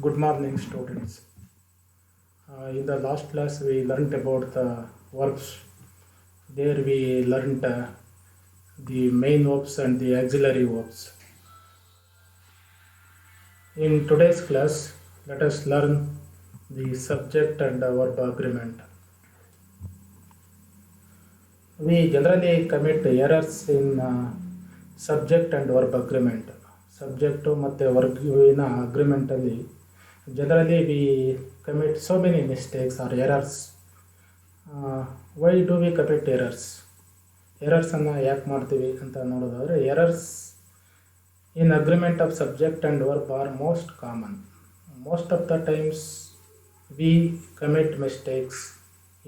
Good morning, students. In the last class, we learnt about the verbs. There we learnt the main verbs and the auxiliary verbs. In today's class, let us learn the subject and verb agreement. We generally commit errors in subject and verb agreement. Subject ಮತ್ತು ವರ್ಬಿನ ಅಗ್ರಿಮೆಂಟಲ್ಲಿ generally we commit so many mistakes or errors. Why do we commit errors? ಎರರ್ಸನ್ನು ಯಾಕೆ ಮಾಡ್ತೀವಿ ಅಂತ ನೋಡೋದಾದರೆ errors in agreement of subject and verb are most common. Most of the times we commit mistakes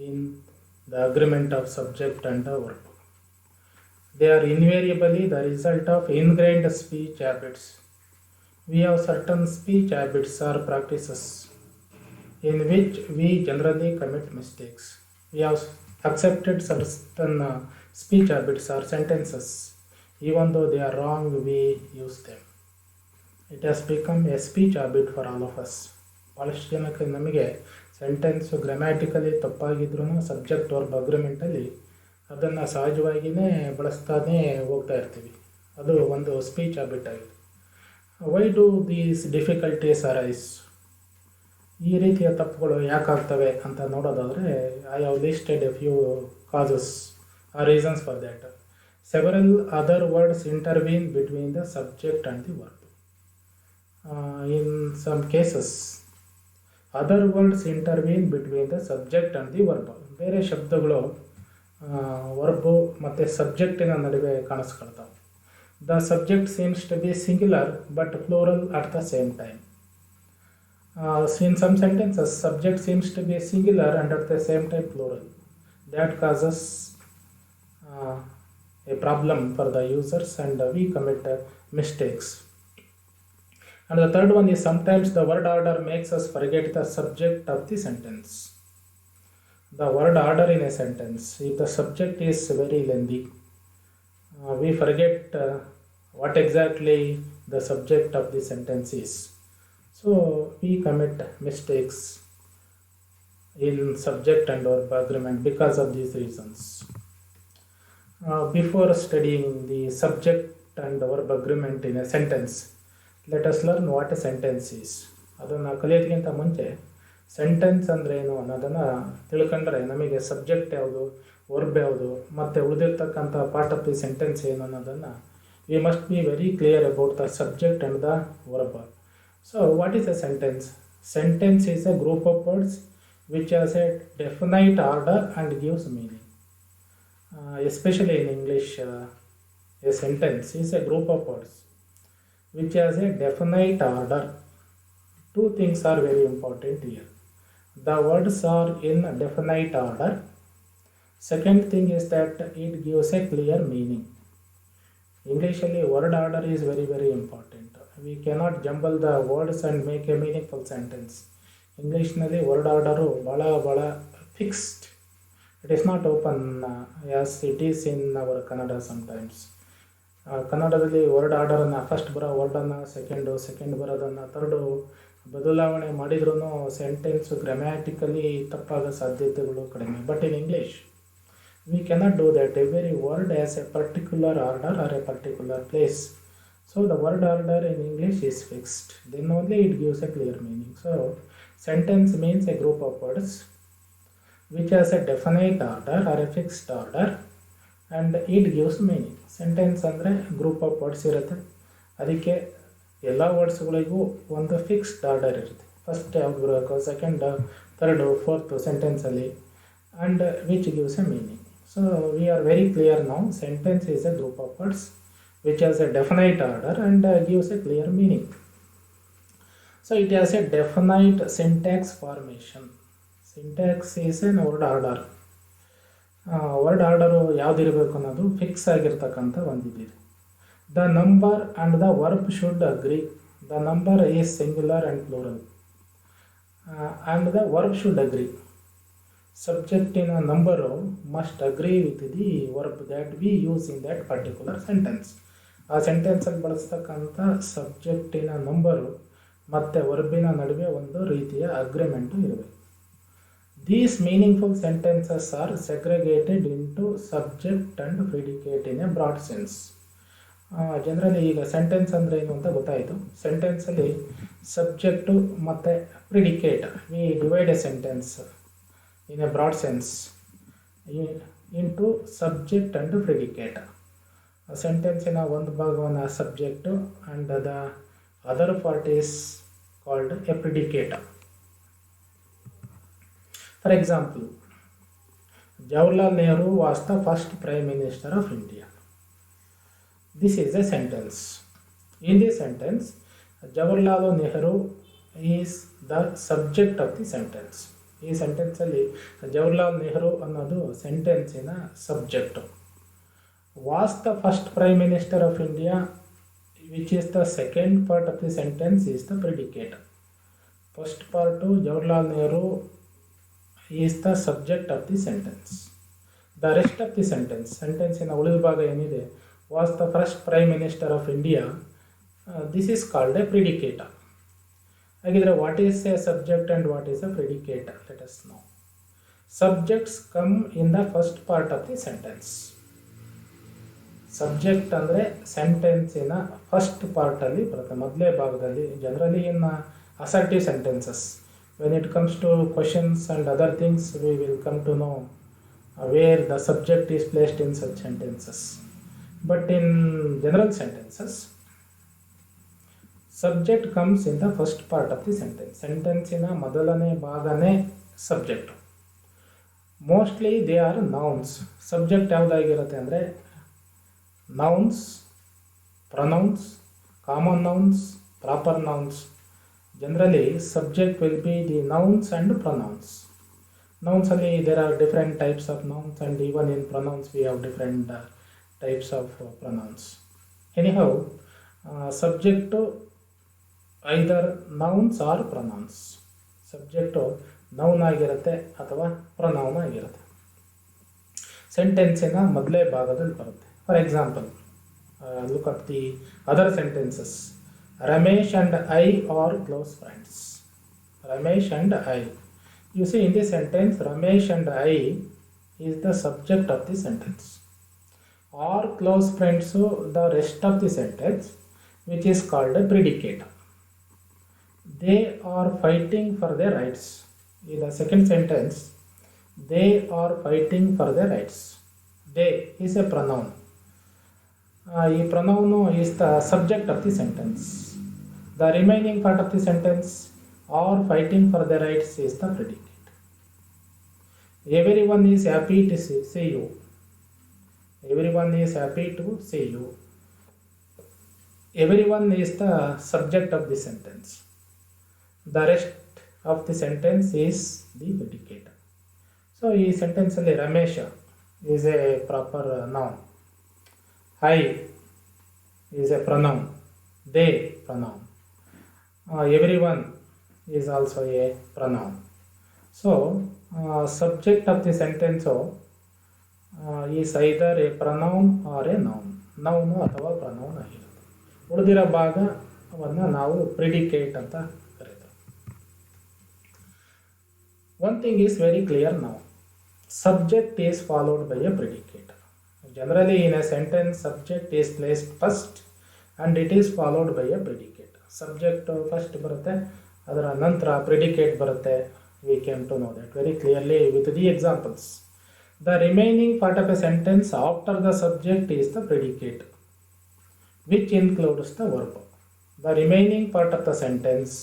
in the agreement of subject and the verb. They are invariably the result of ingrained speech habits. We have certain speech habits or practices in which we generally commit mistakes. We have accepted certain speech habits or sentences. Even though they are wrong, we use them. It has become a speech habit for all of us. ಭಾಳಷ್ಟು ಜನಕ್ಕೆ ನಮಗೆ sentence grammatically ತಪ್ಪಾಗಿದ್ರೂ subject verb ಅಗ್ರಿಮೆಂಟಲ್ಲಿ ಅದನ್ನು ಸಹಜವಾಗಿಯೇ ಬಳಸ್ತಾನೇ ಹೋಗ್ತಾ ಇರ್ತೀವಿ. ಅದು ಒಂದು ಸ್ಪೀಚ್ ಹ್ಯಾಬಿಟ್ ಆಗಿದೆ. Why do these difficulties arise? ಈ ರೀತಿಯ ತಪ್ಪುಗಳು ಯಾಕಾಗ್ತವೆ ಅಂತ ನೋಡೋದಾದರೆ I have listed a few causes or reasons for that. Several other words intervene between the subject and the verb. In some cases other words intervene between the subject and the verb. ಬೇರೆ ಶಬ್ದಗಳು verb ಮತ್ತು ಸಬ್ಜೆಕ್ಟಿನ ನಡುವೆ ಕಾಣಿಸ್ಕೊಳ್ತಾವೆ. The subject seems to be singular but plural at the same time. In some sentences subject seems to be singular and at the same time plural. That causes a problem for the users and we commit mistakes. And the third one is sometimes the word order makes us forget the subject of the sentence. The word order in a sentence, if the subject is very lengthy, we forget what exactly the subject of the sentence is. So we commit mistakes in subject and verb agreement because of these reasons. Before studying the subject and verb agreement in a sentence, let us learn what a sentence is. ಅದನ್ನು ಕಲಿಯೋದಕ್ಕಿಂತ ಮುಂಚೆ sentence ಅಂದರೆ ಏನು ಅನ್ನೋದನ್ನು ತಿಳ್ಕೊಂಡ್ರೆ ನಮಗೆ subject ಯಾವುದು, verb ಯಾವುದು, ಮತ್ತು ಉಳಿದಿರ್ತಕ್ಕಂಥ ಪಾರ್ಟ್ ಆಫ್ ದಿ ಸೆಂಟೆನ್ಸ್ ಏನು ಅನ್ನೋದನ್ನು we must be very clear about the subject and the verb. So what is A sentence? Sentence is a group of words which has a definite order and gives meaning. Especially in English, A sentence is a group of words which has a definite order. Two things are very important here. The words are in definite order. Second thing is that it gives a clear meaning. Englishally, word order is very, very important. We cannot jumble the words and make a meaningful sentence. Englishನಲ್ಲಿ word order ಬಹಳ fixed. It is not open as it is in our Kannada sometimes. ಕನ್ನಡದಲ್ಲಿ word ಆರ್ಡರನ್ನು first ಬರೋ ವರ್ಡನ್ನು second ಬರೋದನ್ನು third ಬದಲಾವಣೆ ಮಾಡಿದ್ರೂ sentence grammatically ತಪ್ಪಾಗೋ ಸಾಧ್ಯತೆಗಳು ಕಡಿಮೆ. But in English we cannot do that. Every word as a particular order or a particular place. So the word order in English is fixed, then only it gives a clear meaning. So sentence means a group of words which has a definite order or a fixed order and it gives meaning. Sentence ಅಂದರೆ group of words ಇರುತ್ತೆ, ಅದಕ್ಕೆ ಎಲ್ಲ ವರ್ಡ್ಸ್ಗಳಿಗೂ ಒಂದು fixed order ಇರುತ್ತೆ. First ಯಾವ್ದು ಬರಬೇಕು, second, third, fourth ಸೆಂಟೆನ್ಸಲ್ಲಿ, and which gives a meaning. So we are very clear now. Sentence is a group of words which has a definite order and gives a clear meaning. So it has a definite syntax formation. Syntax is an word order. Word order ಯಾವುದಿರಬೇಕು ಅನ್ನೋದು fix ಆಗಿರ್ತಕ್ಕಂಥ ಒಂದಿದೆ. The number and the verb should agree. The number is singular and plural and the verb should agree. ಸಬ್ಜೆಕ್ಟಿನ number must agree with the verb that we use in that particular sentence. ಆ ಸೆಂಟೆನ್ಸಲ್ಲಿ ಬಳಸ್ತಕ್ಕಂಥ ಸಬ್ಜೆಕ್ಟಿನ number ಮತ್ತು ವರ್ಬಿನ ನಡುವೆ ಒಂದು ರೀತಿಯ agreement ಇರಬೇಕು. These meaningful sentences are segregated into subject and predicate in a broad sense. Generally ಈಗ sentence ಅಂದರೆ ಏನು ಅಂತ ಗೊತ್ತಾಯಿತು. ಸೆಂಟೆನ್ಸಲ್ಲಿ ಸಬ್ಜೆಕ್ಟು ಮತ್ತು predicate, we divide a sentence in a broad sense into subject and predicate. ಸೆಂಟೆನ್ಸಿನ ಒಂದು ಭಾಗವನ್ನು subject and the other part is called a predicate. For example, Jawaharlal Nehru was the first Prime Minister of India. This is a sentence. In this sentence, Jawaharlal Nehru is the subject of the sentence. ಈ ಸೆಂಟೆನ್ಸಲ್ಲಿ ಜವಾಹರ್ಲಾಲ್ ನೆಹರು ಅನ್ನೋದು ಸೆಂಟೆನ್ಸಿನ ಸಬ್ಜೆಕ್ಟು. Was the first prime minister of India which is the second part of the sentence is the predicate. First part Jawaharlal Nehru is the subject of the sentence. The rest of the sentence, ಸೆಂಟೆನ್ಸಿನ ಉಳಿದ ಭಾಗ ಏನಿದೆ, was the first prime minister of India, this is called a predicate. ಹಾಗಿದ್ರೆ what is a subject and what is a predicate? Let us know. Subjects come in the first part of the sentence. Subject ಅಂದರೆ ಸೆಂಟೆನ್ಸಿನ first ಪಾರ್ಟಲ್ಲಿ ಬರುತ್ತೆ, ಮೊದಲೇ ಭಾಗದಲ್ಲಿ. Generally in assertive sentences, when it comes to questions and other things, we will come to know where the subject is placed in such sentences. But in general sentences, subject comes in the first part of the sentence. Sentence in a ಮೊದಲನೇ ಭಾಗನೇ subject. Mostly they are nouns. Subject ಯಾವುದಾಗಿರುತ್ತೆ ಅಂದರೆ nouns, pronouns, common nouns, proper nouns. Generally, subject will be the nouns and pronouns. Nouns only, there are different types of nouns, and even in pronouns we have different types of pronouns. Anyhow, subject to either nouns or pronouns. Subject to noun ಆಗಿರುತ್ತೆ ಅಥವಾ pronoun ಆಗಿರುತ್ತೆ. ಸೆಂಟೆನ್ಸಿನ ಮೊದಲೇ ಭಾಗದಲ್ಲಿ ಬರುತ್ತೆ. For example, look at the other sentences. Ramesh and I are close friends. Ramesh and I. You see, in this sentence, Ramesh and I is the subject of the sentence. Are close friends, so the rest of the sentence, which is called a predicate. They are fighting for their rights. In the second sentence, they are fighting for their rights. They is a pronoun. ಈ pronoun is the subject of the sentence. The remaining part of the sentence, are fighting for their rights, is the predicate. Everyone is happy to see you. Everyone is happy to see you. Everyone is the subject of the sentence. The rest of the sentence is the predicate. So, ಈ sentence ಅಲ್ಲಿ Ramesh is a proper noun. I is a pronoun. They pronoun. Everyone is also a pronoun. So, subject of the sentence is either a pronoun or a noun. Noun ಅಥವಾ pronoun ಆಗಿರುತ್ತೆ. ಉಳಿದಿರೋ ಭಾಗವನ್ನು ನಾವು predicate ಅಂತ ಕರೀತೀವಿ. One thing is very clear now. Subject is followed by a predicate. Generally, in a sentence, subject is placed first and it is followed by a predicate. Subject first ಬರುತ್ತೆ, ಅದರ ನಂತರ predicate ಬರುತ್ತೆ. We came to know that very clearly with the examples. The remaining part of a sentence after the subject is the predicate, which includes the verb. The remaining part of the sentence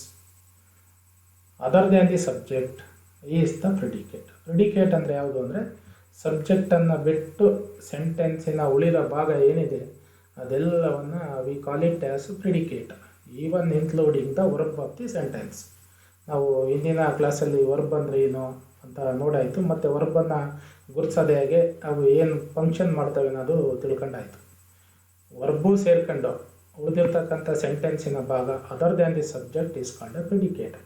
other than the subject is the predicate. Predicate ಅಂದರೆ ಯಾವುದು ಅಂದರೆ ಸಬ್ಜೆಕ್ಟನ್ನು ಬಿಟ್ಟು ಸೆಂಟೆನ್ಸಿನ ಉಳಿದ ಭಾಗ ಏನಿದೆ ಅದೆಲ್ಲವನ್ನು we call it as predicate, even including the verb of the sentence. ನಾವು ಇಂದಿನ ಕ್ಲಾಸಲ್ಲಿ ವರ್ಬ್ ಅಂದರೆ ಏನು ಅಂತ ನೋಡಾಯಿತು, ಮತ್ತು ವರ್ಬನ್ನು ಗುರುತಿಸೋದೇ ಹೇಗೆ, ಅವು ಏನು ಫಂಕ್ಷನ್ ಮಾಡ್ತವೆ ಅನ್ನೋದು ತಿಳ್ಕೊಂಡಾಯಿತು. ವರ್ಬು ಸೇರ್ಕೊಂಡು ಉಳಿದಿರ್ತಕ್ಕಂಥ ಸೆಂಟೆನ್ಸಿನ ಭಾಗ other than the subject is called a predicate.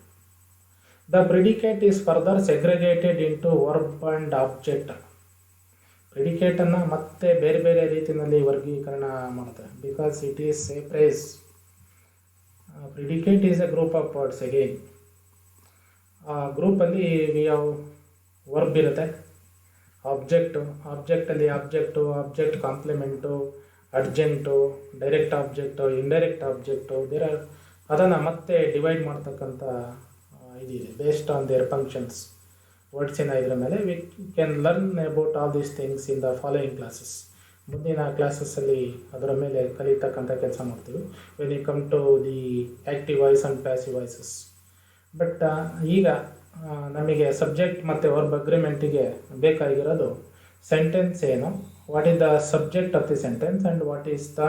The predicate is further segregated into verb and object. ಪ್ರಿಡಿಕೇಟನ್ನು ಮತ್ತೆ ಬೇರೆ ಬೇರೆ ರೀತಿಯಲ್ಲಿ ವರ್ಗೀಕರಣ ಮಾಡ್ತಾರೆ, because it is a phrase. Predicate is a group of words again. ಆ ಗ್ರೂಪಲ್ಲಿ ವಿ ಹ್ಯಾವ್ ವರ್ಬ್ ಇರುತ್ತೆ, ಆಬ್ಜೆಕ್ಟಲ್ಲಿ object complement, urgent, direct object, indirect object, ಅದನ್ನು ಮತ್ತೆ ಡಿವೈಡ್ ಮಾಡ್ತಕ್ಕಂಥ ಇದಿದೆ ಬೇಸ್ಡ್ ಆನ್ ದೇರ್ ಫಂಕ್ಷನ್ಸ್ ವರ್ಡ್ಸಿನ ಇದರ ಮೇಲೆ. We can learn about all these things in the following classes. ಮುಂದಿನ ಕ್ಲಾಸಸ್ಸಲ್ಲಿ ಅದರ ಮೇಲೆ ಕಲಿತಕ್ಕಂಥ ಕೆಲಸ ಮಾಡ್ತೀವಿ when you come to the active voice and passive voices. But ಈಗ ನಮಗೆ ಸಬ್ಜೆಕ್ಟ್ ಮತ್ತು ವರ್ಬ್ ಅಗ್ರಿಮೆಂಟಿಗೆ ಬೇಕಾಗಿರೋದು ಸೆಂಟೆನ್ಸ್ ಏನು, what is the subject of the sentence and what is the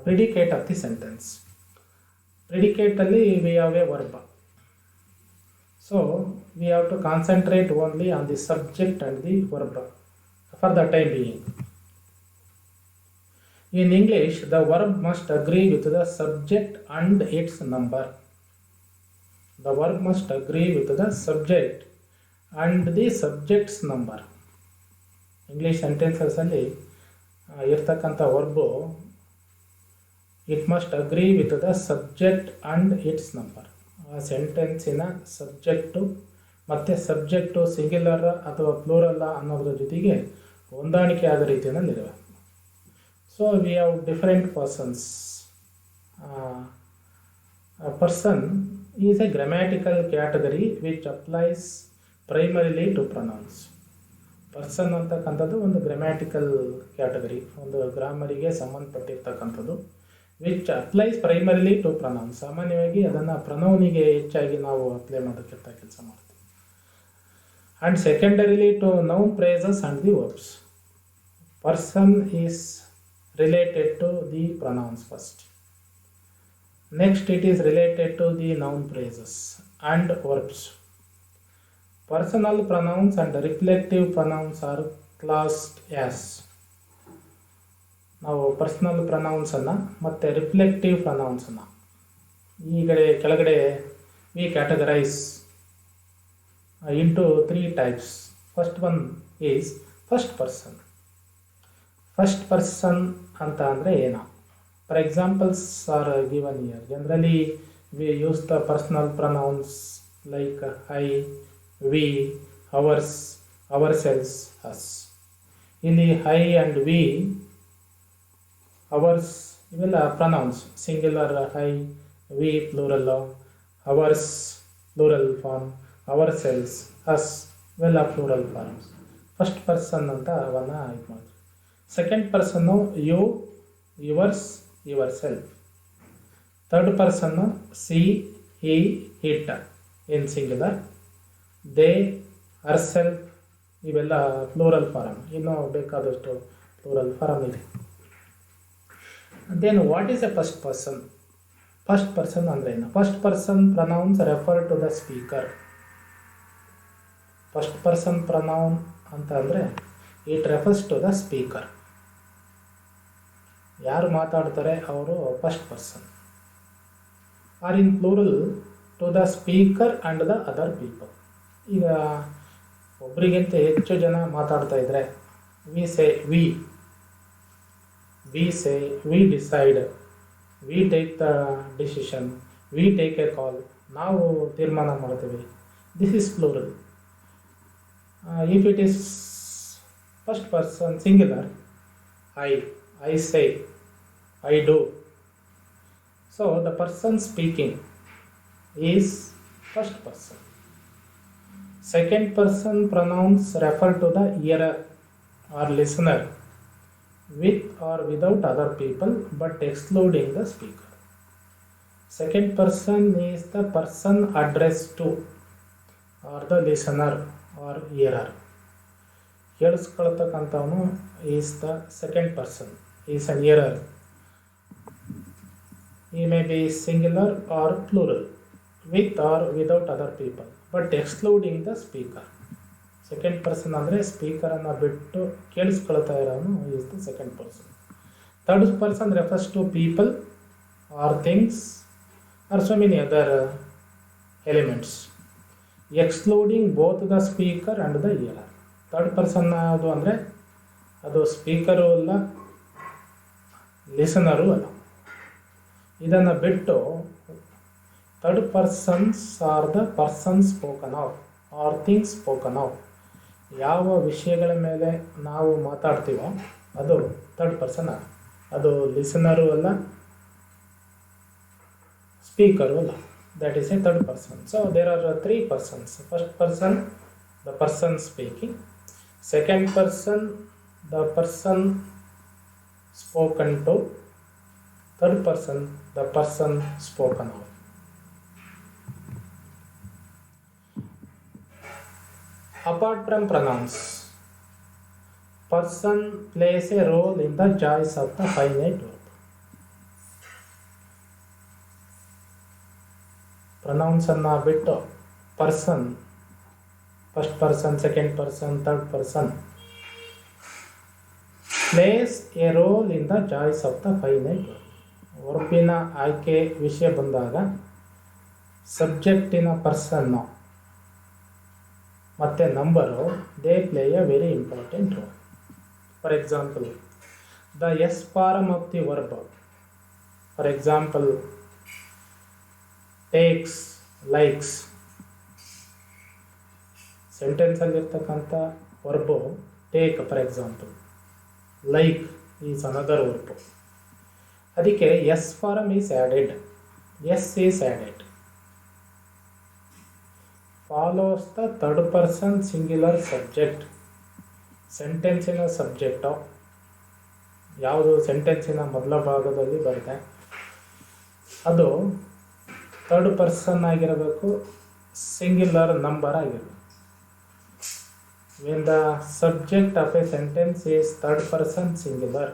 predicate of the sentence. ಪ್ರಿಡಿಕೇಟಲ್ಲಿ we have a verb. So we have to concentrate only on the subject and the verb for the time being. In English, the verb must agree with the subject and its number. The verb must agree with the subject and the subject's number. English sentences ಅಲ್ಲಿ ಇರ್ತಕ್ಕಂಥ verb it must agree with the subject and its number. ಆ ಸೆಂಟೆನ್ಸಿನ subject ಮತ್ತು subject singular ಅಥವಾ ಪ್ಲೂರಲ್ಲ ಅನ್ನೋದ್ರ ಜೊತೆಗೆ ಹೊಂದಾಣಿಕೆ ಆದ ರೀತಿಯಲ್ಲಿರಬೇಕು. So we have different persons. Person is a grammatical category which applies primarily to pronouns. Person ಅಂತಕ್ಕಂಥದ್ದು ಒಂದು ಗ್ರಾಮ್ಯಾಟಿಕಲ್ ಕ್ಯಾಟಗರಿ, ಒಂದು ಗ್ರಾಮರಿಗೆ ಸಂಬಂಧಪಟ್ಟಿರ್ತಕ್ಕಂಥದ್ದು. Which applies primarily to pronouns. ಸಾಮಾನ್ಯವಾಗಿ ಅದನ್ನು ಪ್ರೊನೌನಿಗೆ ಹೆಚ್ಚಾಗಿ ನಾವು ಅಪ್ಲೈ ಮಾಡೋಕ್ಕಿಂತ ಕೆಲಸ ಮಾಡ್ತೀವಿ. And secondarily to noun phrases and the verbs. Person is related to the pronouns first. Next it is related to the noun phrases and verbs. Personal pronouns and reflective pronouns are classed as. ನಾವು personal ಪ್ರೊನೌನ್ಸನ್ನು ಮತ್ತು reflexive ಪ್ರೊನೌನ್ಸನ್ನು ಕೆಳಗಡೆ we categorize into three types. First one is first person. First person ಅಂತ ಅಂದರೆ ಏನು? For examples are given here. Generally we use the personal pronouns like I, we, ours, ourselves, us. ಇಲ್ಲಿ I and we, ours ಇವೆಲ್ಲ pronouns. Singular I, we plural, ours plural form, ourselves, us ಇವೆಲ್ಲ plural forms. First person ಅಂತ ಅವನ್ನ ಇದು ಮಾಡ್ತೀವಿ. Second person you, yours, yourself. Third person she, he, it in singular. They, herself plural form ಫಾರಮ್. ಇನ್ನೂ ಬೇಕಾದಷ್ಟು plural form ಇದೆ. Then what is a first person? First person ಅಂದರೆ ಏನು? First person pronouns refer to the speaker. First person pronoun ಅಂತ ಅಂದರೆ it refers to the speaker. ಯಾರು ಮಾತಾಡ್ತಾರೆ ಅವರು first person. Or in plural to the speaker and the other people. ಈಗ ಒಬ್ಬರಿಗಿಂತ ಹೆಚ್ಚು ಜನ ಮಾತಾಡ್ತಾ ಇದ್ದರೆ we say we say we decide, we take the decision, we take a call. ನಾವು ತೀರ್ಮಾನ ಮಾಡ್ತೀವಿ. This is plural. If it is first person singular, I say, I do. So the person speaking is first person. Second person pronouns refer to the hearer or listener with or without other people but excluding the speaker. Second person is the person addressed to or the listener or hearer. ಕೇಳಿಸ್ಕೊಳ್ತಕ್ಕಂಥವನು is the second person, is an hearer. He may be singular or plural, with or without other people, but excluding the speaker. Second person ಅಂದರೆ ಸ್ಪೀಕರನ್ನು ಬಿಟ್ಟು ಕೇಳಿಸ್ಕೊಳ್ತಾ ಇರೋನು is the second person. Third person refers to people or things or so many other elements, excluding both the speaker and the hearer. Third person ಅದು ಅಂದರೆ ಅದು speaker ಅಲ್ಲ, listener ಅಲ್ಲ. ಇದನ್ನು ಬಿಟ್ಟು third persons are the person spoken of or things spoken of. ಯಾವ ವಿಷಯಗಳ ಮೇಲೆ ನಾವು ಮಾತಾಡ್ತೀವೋ ಅದು ಥರ್ಡ್ ಪರ್ಸನ್. ಅದು ಲಿಸನರು ಅಲ್ಲ, ಸ್ಪೀಕರು ಅಲ್ಲ. That is a third person. So there are three persons. First person, the person speaking. Second person, the person spoken to. Third person, the person spoken of. Apart from pronouns, person plays a role in the choice of the finite verb. Pronouns ಅನ್ನು ಬಿಟ್ಟು person, first person, second person, third person place a role in the choice of the finite verb. ವರ್ಬಿನ ಆಯ್ಕೆ ವಿಷಯ ಬಂದಾಗ ಸಬ್ಜೆಕ್ಟಿನ person ಮತ್ತು number they play a very important role. For example, the S form of the verb. For example, takes, likes. ಸೆಂಟೆನ್ಸಲ್ಲಿರ್ತಕ್ಕಂಥ verb take for example, like is another verb. ಅದಕ್ಕೆ S form is added. S is added. Follows the third person singular subject. ಸೆಂಟೆನ್ಸಿನ subject ಯಾವುದು ಸೆಂಟೆನ್ಸಿನ ಮೊದಲ ಭಾಗದಲ್ಲಿ ಬರುತ್ತೆ ಅದು third person ಆಗಿರಬೇಕು, ಸಿಂಗ್ಯುಲರ್ ನಂಬರ್ ಆಗಿರಬೇಕು. When the subject of a sentence is third person singular,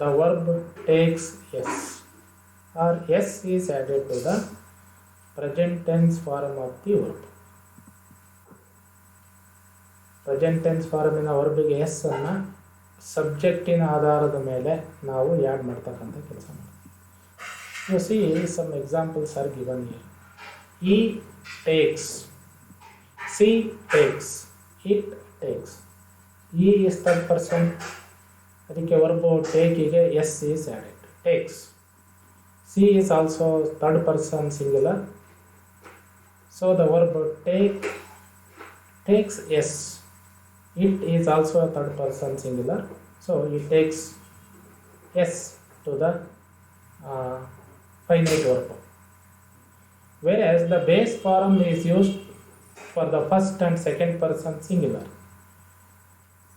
the verb takes S, or S is added to the present tense form of the verb. Present tense ಫಾರ್ಮಿನ ವರ್ಬಿಗೆ S ಅನ್ನು ಸಬ್ಜೆಕ್ಟಿನ ಆಧಾರದ ಮೇಲೆ ನಾವು add ಮಾಡ್ತಕ್ಕಂಥ ಕೆಲಸ ಮಾಡ್ತೀವಿ. You see, some examples are given here. He takes, she takes, it takes. He is third person. ಅದಕ್ಕೆ ವರ್ಬು ಟೇಕಿಗೆ S is added. Takes. she is also third person singular. So the verb take takes S. It is also a third person singular. So it takes S to the finite verb. Whereas the base form is used for the first and second person singular.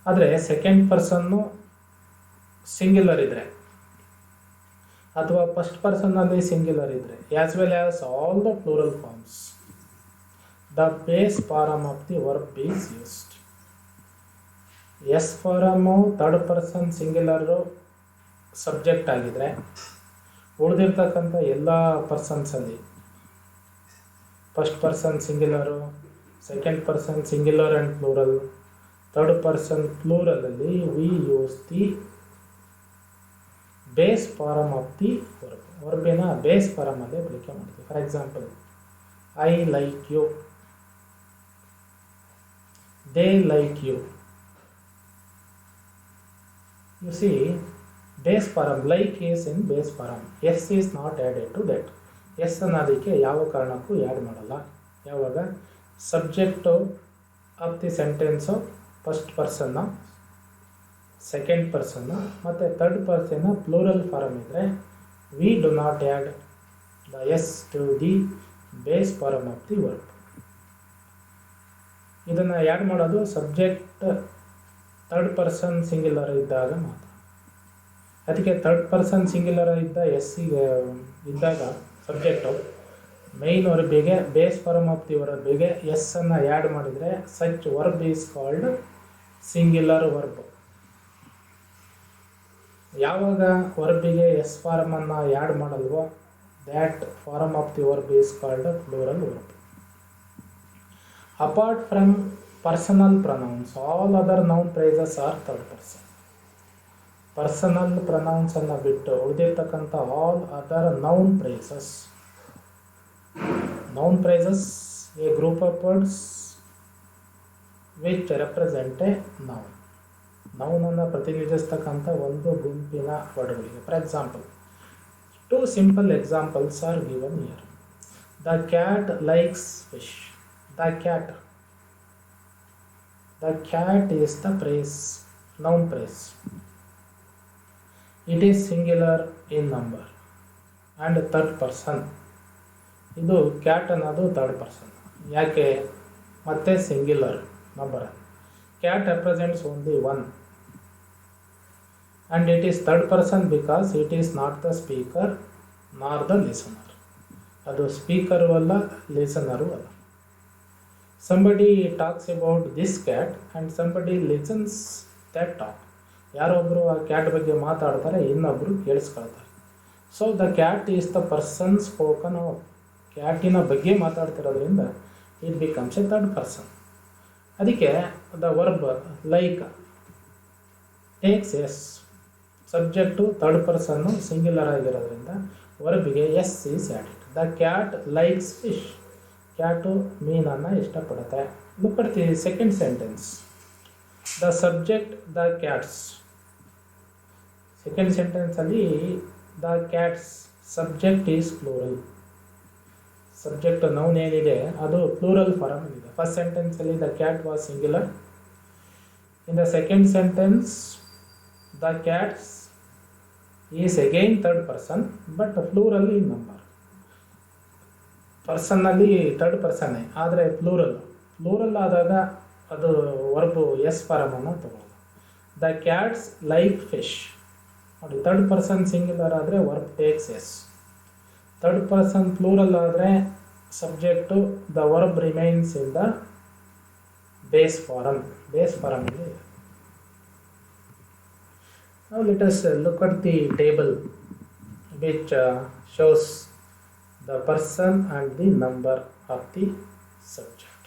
ಆದರೆ second person singular ಇದ್ದರೆ ಅಥವಾ first ಪರ್ಸನ್ನಲ್ಲಿ singular ಇದ್ದರೆ as well as all the plural forms, the base form of the verb is used. S form third person singular subject ಆಗಿದ್ರೆ ಉಳಿದಿರ್ತಕ್ಕಂಥ ಎಲ್ಲ ಪರ್ಸನ್ಸಲ್ಲಿ first person singular, second person singular and plural, third person ಪ್ಲೂರಲಲ್ಲಿ we use the base form of the verb. ವರ್ಬಿನ base ಫಾರಮಲ್ಲೇ ಬಳಕೆ ಮಾಡ್ತೀವಿ. For example, I like you, they like you. You see, base form, like is in base form. S is not added to that. S ಅನ್ನೋದಕ್ಕೆ ಯಾವ ಕಾರಣಕ್ಕೂ add ಮಾಡಲ್ಲ. ಯಾವಾಗ subject of the sentence first person, second person ಮತ್ತು third ಪರ್ಸನ್ನ plural form ಇದ್ದರೆ we do not add the S to the base form of the verb. ಇದನ್ನು add ಮಾಡೋದು ಸಬ್ಜೆಕ್ಟ್ ಥರ್ಡ್ ಪರ್ಸನ್ ಸಿಂಗ್ಯುಲರ್ ಇದ್ದಾಗ ಮಾತ್ರ. ಅದಕ್ಕೆ ಥರ್ಡ್ ಪರ್ಸನ್ ಸಿಂಗ್ಯುಲರ್ ಇದ್ದ ಎಸ್ಸಿಗೆ ಇದ್ದಾಗ ಸಬ್ಜೆಕ್ಟು ಮೈನ್ ವರ್ಬಿಗೆ ಬೇಸ್ ಫಾರಮ್ ಆಫ್ ದಿ ವರ್ಬಿಗೆ ಎಸ್ ಅನ್ನು ಆ್ಯಡ್ ಮಾಡಿದರೆ such verb is called singular verb. ಯಾವಾಗ ವರ್ಬಿಗೆ ಎಸ್ ಫಾರಮನ್ನು add ಮಾಡಲ್ವೋ that form of the verb is called plural verb. Apart from personal pronouns, all other noun phrases are third person. Personal ಪ್ರೊನೌನ್ಸನ್ನು ಬಿಟ್ಟು ಉಳಿದಿರ್ತಕ್ಕಂಥ all other noun phrases. Noun phrases a group of words which represent a noun. ನೌನನ್ನು ಪ್ರತಿನಿಧಿಸ್ತಕ್ಕಂಥ ಒಂದು ಗುಂಪಿನ ವರ್ಡ್ಗಳಿಗೆ. For example, Two simple examples are given here. The cat likes fish. The cat. The cat is the phrase, noun phrase. It is singular in number and third person. ಇದು cat ಅನ್ನೋದು third person. ಯಾಕೆ ಮತ್ತೆ singular number. Cat represents only one and it is third person because it is not the speaker nor the listener. ಅದು speaker ಅಲ್ಲ, listener ಅಲ್ಲ. Somebody talks about this cat and somebody listens that talk. ಯಾರೊಬ್ಬರು ಆ cat ಬಗ್ಗೆ ಮಾತಾಡ್ತಾರೆ, ಇನ್ನೊಬ್ಬರು ಕೇಳಿಸ್ಕೊಳ್ತಾರೆ. So the cat is the person spoken of. ಕ್ಯಾಟಿನ ಬಗ್ಗೆ ಮಾತಾಡ್ತಿರೋದ್ರಿಂದ it becomes a third person. ಅದಕ್ಕೆ the verb like takes S. Subject third person singular ಆಗಿರೋದ್ರಿಂದ ವರ್ಬಿಗೆ S is added. The cat likes fish. Cat ಮೀನನ್ನು ಇಷ್ಟಪಡುತ್ತೆ. Look at the second sentence. The subject the cats. Second ಸೆಂಟೆನ್ಸಲ್ಲಿ the cats subject is plural. Subject noun ಏನಿದೆ ಅದು plural form ಇದೆ. First ಸೆಂಟೆನ್ಸಲ್ಲಿ the cat was singular. In the second sentence the cats is again third person but plural in number. ಪರ್ಸನ್ನಲ್ಲಿ third ಪರ್ಸನ್ನೇ, ಆದರೆ plural ಆದಾಗ ಅದು ವರ್ಬು ಎಸ್ ಫಾರಮನ್ನು ತಗೊಳ್ಳೋದು. The cats like fish. ನೋಡಿ, ಥರ್ಡ್ ಪರ್ಸನ್ ಸಿಂಗ್ಯುಲರ್ ಆದರೆ verb takes S. Third person plural ಆದರೆ subject the verb remains in the base form. Base form ಇದೆ. Now let us look at the table which shows the person and the number of the subject.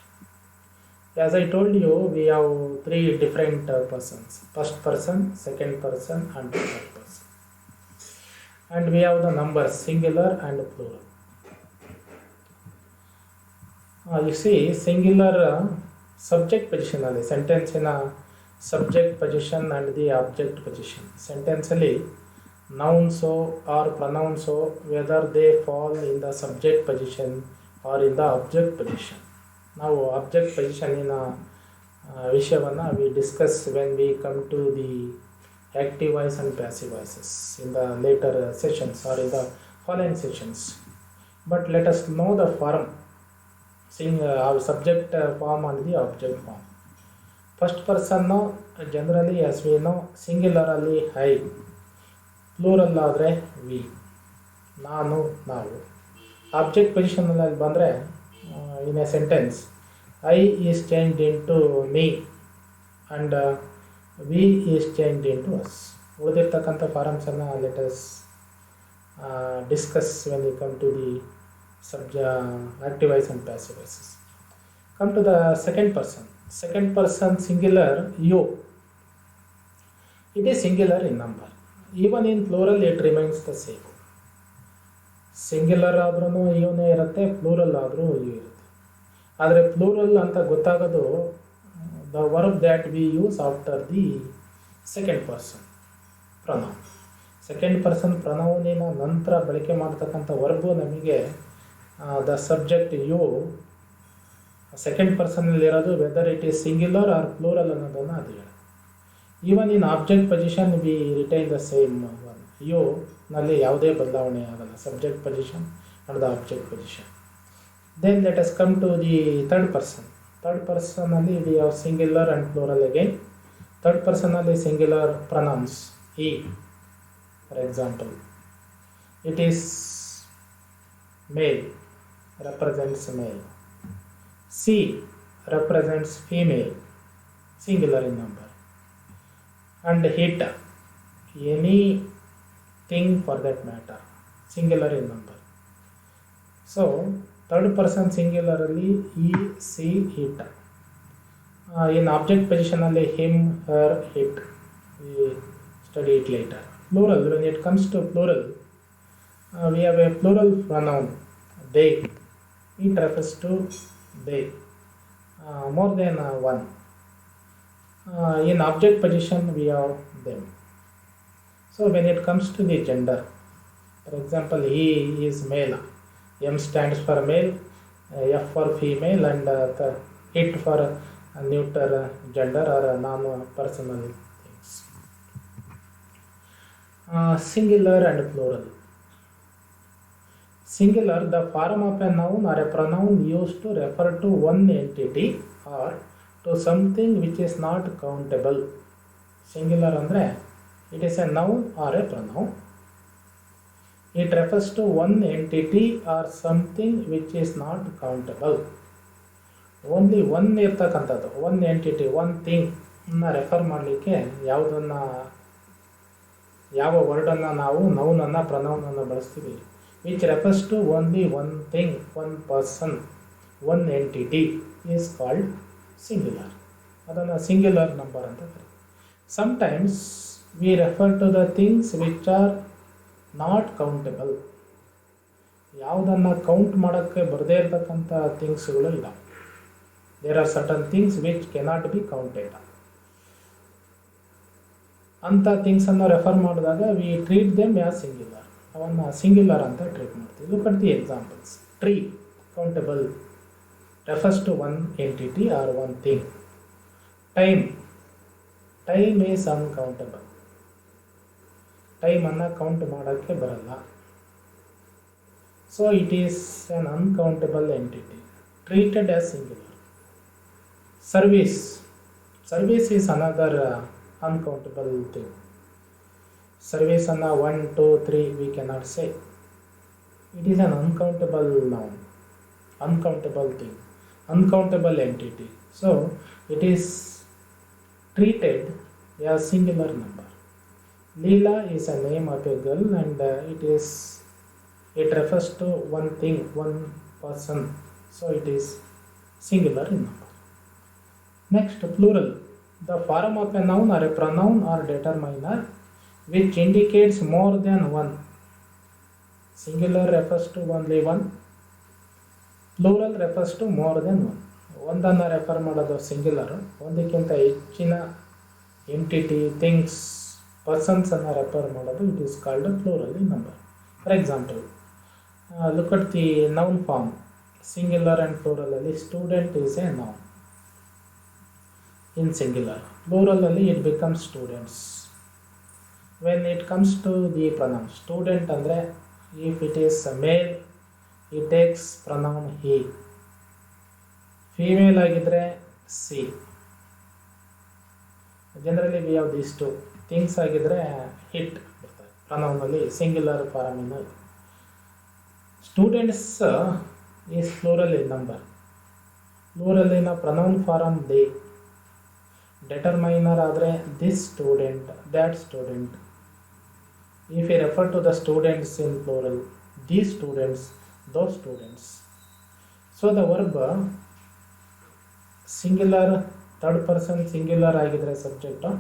As I told you, we have three different persons: first person, second person, and third person. And we have the numbers singular and plural. You see, singular subject position ಅಲ್ಲಿ ಸೆಂಟೆನ್ಸಿನ subject position and the object position. ಸೆಂಟೆನ್ಸಲ್ಲಿ ನೌನ್ಸೋ or ಪ್ರನೌನ್ಸೋ whether they fall in the subject position or in the object position. ನಾವು object ಪೊಸಿಷನ್ನಿನ ವಿಷಯವನ್ನು we discuss when we come to the active voice and passive voices in the later sessions or in the following sessions. But let us know the form subject form and the object form. First person generally as we no ಸಿಂಗ್ಯುಲರಲ್ಲಿ I, plural ಆದರೆ we, ನಾನು, ನಾವು. Object ಪೊಸಿಷನಲ್ಲಿ ಬಂದರೆ in a sentence I is changed into me and we is changed into us. ಉಳಿದಿರ್ತಕ್ಕಂಥ ಫಾರಮ್ಸನ್ನು let us discuss when you come to the active voice and passive voices. Come to the second person. Second person singular you. It is singular in number. Even in plural it remains the same. Singular ಆದ್ರೂ ಯುನೇ ಇರುತ್ತೆ, plural ಆದರೂ you ಇರುತ್ತೆ. ಆದರೆ plural ಅಂತ ಗೊತ್ತಾಗೋದು the verb that we use after the second person pronoun. Second person ಪ್ರನೌನಿನ ನಂತರ ಬಳಕೆ ಮಾಡ್ತಕ್ಕಂಥ ವರ್ಬು ನಮಗೆ ದ ಸಬ್ಜೆಕ್ಟ್ ಯು ಸೆಕೆಂಡ್ ಪರ್ಸನಲ್ಲಿರೋದು whether it is singular or plural ಅನ್ನೋದನ್ನು ಅದು ಹೇಳಿ. Even in object position we retain the same one. You ನಲ್ಲಿ ಯಾವುದೇ ಬದಲಾವಣೆ ಆಗಲ್ಲ. Subject position and the object position. Then let us come to the third person. Third ಪರ್ಸನಲ್ಲಿ we have singular and plural again. Third ಪರ್ಸನಲ್ಲಿ singular pronouns he. For example, it is male, represents male. C represents female, singular in number. And hit, anything for that matter, singular in number. So third person singularly he, she, it. In object position only him, her, it. We study it later. Plural, when it comes to plural, we have a plural pronoun they. It refers to they, more than one. In object position we have them. So when it comes to the gender, For example, he is male. M stands for male, F for female, and it for neuter gender or non-personal things. Singular and plural. Singular, the form of a noun or a pronoun used to refer to one entity or to something which is not countable. Singular andre it is a noun or a pronoun. It refers to one entity or something which is not countable. Only one ಇರ್ತಕ್ಕಂಥದ್ದು, one entity, one thing refer ಮಾಡಲಿಕ್ಕೆ ಯಾವ ವರ್ಡನ್ನು ನಾವು ನೌನನ್ನು ಪ್ರನೌನನ್ನು ಬಳಸ್ತೀವಿ. Which refers to only one thing, one person, one entity is called singular. ಅದನ್ನು singular number ಅಂತ ಕರೀತೀವಿ. Sometimes we refer to the things which are not countable. ಯಾವುದನ್ನು ಕೌಂಟ್ ಮಾಡೋಕ್ಕೆ ಬರದೇ ಇರತಕ್ಕಂಥ ಥಿಂಗ್ಸ್ಗಳು ಇಲ್ಲ. There are certain things which cannot be counted. ಅಂಥ ಥಿಂಗ್ಸನ್ನು ರೆಫರ್ ಮಾಡಿದಾಗ we treat them as singular. ಅವನ್ನು ಸಿಂಗ್ಯುಲರ್ ಅಂತ ಟ್ರೀಟ್ ಮಾಡ್ತೀವಿ. Look at the examples. Tree countable, refers to one entity or one thing. Time is uncountable. ಟೈಮನ್ನು count ಮಾಡೋಕ್ಕೆ ಬರಲ್ಲ. So it is an uncountable entity treated as singular. Service is another uncountable thing. Service ಅನ್ನು 1, 2, 3 we cannot say. It is an uncountable noun, uncountable thing, uncountable entity. So it is treated as singular number. Leela is a name of a girl and it refers to one thing, one person. So it is singular in number. Next, plural. The form of a noun or a pronoun or determiner which indicates more than one. Singular refers to only one. Plural refers to more than one. ಒಂದನ್ನು refer ಮಾಡೋದು singular, ಒಂದಕ್ಕಿಂತ ಹೆಚ್ಚಿನ entity, things, ಪರ್ಸನ್ಸನ್ನು refer ಮಾಡೋದು it is called plural in number. For example, look at the noun form. Singular and ಪ್ಲೂರಲಲ್ಲಿ student is a noun in singular. ಪ್ಲೂರಲಲ್ಲಿ it becomes students. When it comes to the pronoun, student ಅಂದರೆ if it is male it takes pronoun he. Female ಆಗಿದ್ದರೆ she. Generally we have these two. Things ಆಗಿದ್ದರೆ it ಬರ್ತಾರೆ ಪ್ರನೌನಲ್ಲಿ, singular ಫಾರಮಿನ. Students is plural in number. ಪ್ಲೂರಲ್ಲಿನ pronoun form they. Determiner ಆದರೆ this student, that student. If you refer to the students in plural, these students, those students. So the verb singular, third person singular ಆಗಿದ್ರೆ subject,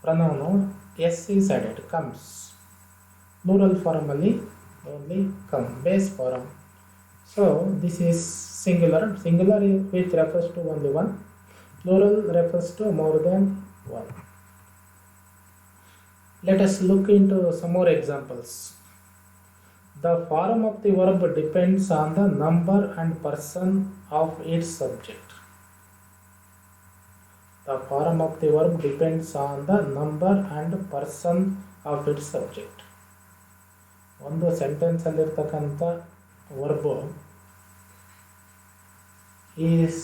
pronoun S is added, comes. Plural ಫಾರಮಲ್ಲಿ only come, base form. So this is singular. Singular which refers to only one. Plural refers to more than one. Let us look into some more examples. The form of the verb depends on the number and person of its subject. The form of the verb depends on the number and person of its subject. ಒಂದು ಸೆಂಟೆನ್ಸಲ್ಲಿರ್ತಕ್ಕಂಥ verb is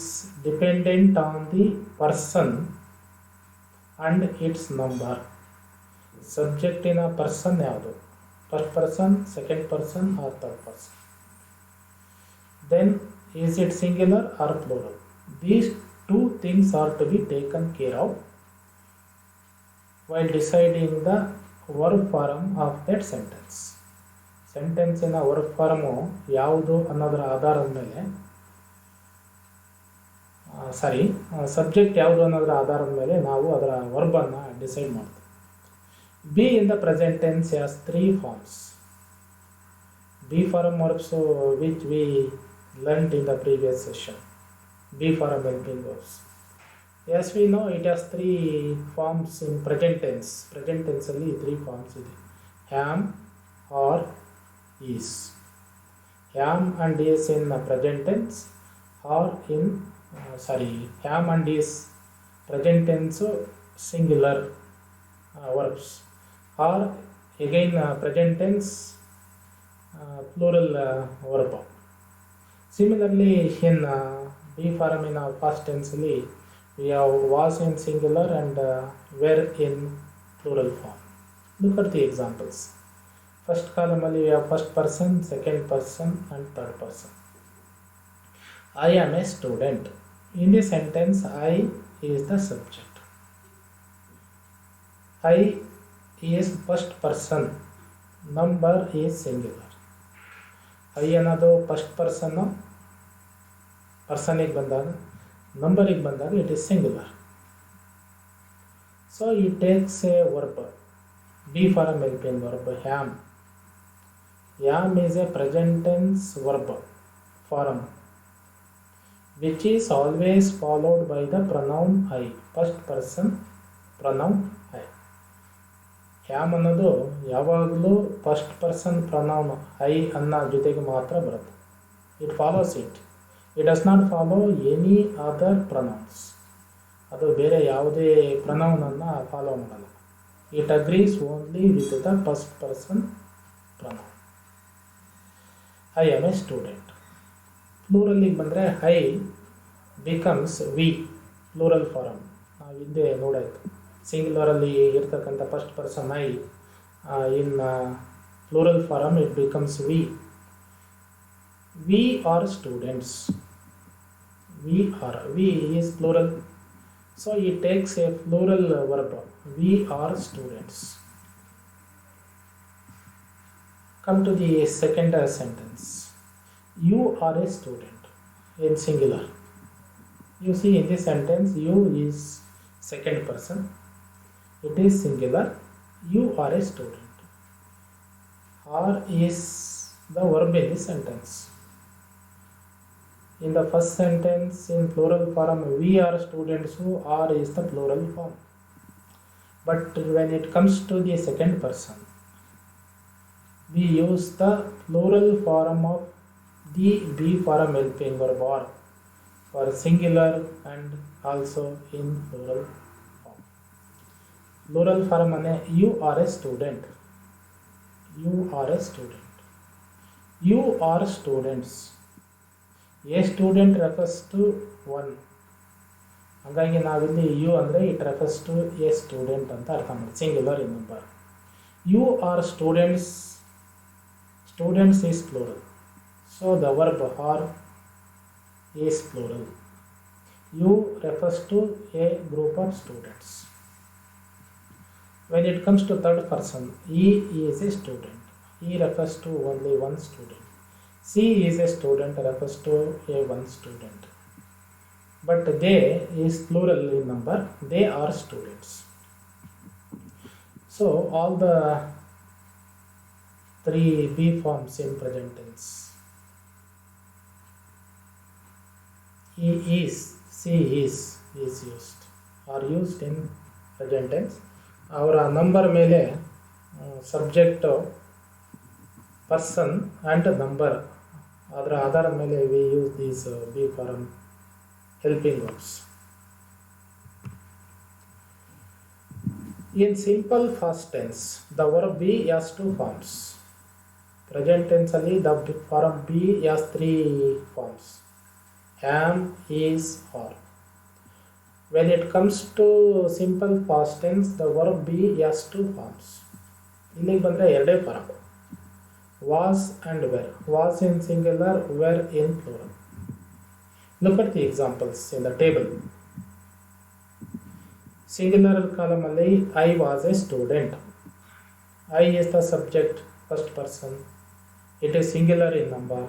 dependent on the person and its number. Subject in a person ಯಾವುದು? First person, second person or third person. Then is it singular or plural? These two things are to be taken care of while deciding the verb form of that sentence. Sentence in a verb form ಯಾವುದು ಅನ್ನೋದರ ಆಧಾರದ ಮೇಲೆ, subject ಯಾವುದು ಅನ್ನೋದರ ಆಧಾರದ ಮೇಲೆ ನಾವು ಅದರ ವರ್ಬನ್ನು ಡಿಸೈಡ್ ಮಾಡ್ತೀವಿ. Be in the present tense has 3 forms. Be form verbs which we learned in the previous session. Be form helping verbs. As we know it has 3 forms in present tense. Present ಟೆನ್ಸಲ್ಲಿ 3 forms ಇದೆ. Am, or is. Am and is in present tense or in am and is present tense singular verbs, or again present tense plural verb. Similarly, in be form in past tense we have was in singular and were in plural form. Look at the examples. First column we have first person, second person and third person. I am a student. In this sentence, I is the subject. I is first person. Number is singular. I ಅನ್ನೋದು first ಪರ್ಸನ್ನು ಪರ್ಸನಿಗೆ ಬಂದಾಗ, ನಂಬರಿಗೆ ಬಂದಾಗ it is singular. So ಈ takes A verb, B for A helping verb ham. Yam is a present tense verb form which is always followed by the pronoun I, first person pronoun I. Yam ಅನ್ನೋದು ಯಾವಾಗಲೂ first person pronoun I ಅನ್ನೋ ಜೊತೆಗೆ ಮಾತ್ರ ಬರುತ್ತೆ. It follows it does not follow any other pronouns. ಅದು ಬೇರೆ ಯಾವುದೇ ಪ್ರೊನೌನನ್ನು ಫಾಲೋ ಮಾಡಲ್ಲ. It agrees only with the first person pronoun. I am a student. ಪ್ಲೂರಲ್ಲಿಗೆ ಬಂದರೆ I becomes we, plural form. ನಾವು ಹಿಂದೆ ನೋಡಾಯಿತು, ಸಿಂಗ್ಯುಲರಲ್ಲಿ ಇರ್ತಕ್ಕಂಥ first person I, in plural form it becomes we. We are students. We is plural, so it takes a plural verb. We are students. Come to the second sentence. You are a student in singular. You see in this sentence, you is second person. It is singular. You are a student. Are is the verb in this sentence. In the first sentence, in plural form, we are students. Who are is the plural form. But when it comes to the second person, we use the plural form of the be form helping verb or for singular and also in plural form. Plural form ane you are a student. You are a student. You are students. A student refers to one. ಹಾಗಾಗಿ ನಾವಿಲ್ಲಿ you ಅಂದರೆ it refers to a student ಅಂತ ಅರ್ಥ ಮಾಡಿ, singular in number. You are students. Students is plural, so the verb are is plural. You refers to a group of students. When it comes to third person, he is a student. He refers to only one student. She is a student, refers to a one student. But they is plural in number. They are students. So all the three be forms in present tense. He is, she is used, are used in present tense. ಅವರ number ಮೇಲೆ subject, person and number, ಅದರ ಆಧಾರದ ಮೇಲೆ we use these B form helping verbs. In simple past tense, the verb be has two forms. Present tense ಅಲ್ಲಿ the form be has three forms: am, is, are. When it comes to simple past tense, the verb be has two forms. ಇಲ್ಲಿಗೆ ಬಂದರೆ ಎರಡೇ form, was and were. Was in singular, were in plural. Look at the examples in the table. Singular column ಅಲ್ಲಿ I was a student. I is the subject, first person. It is singular in number,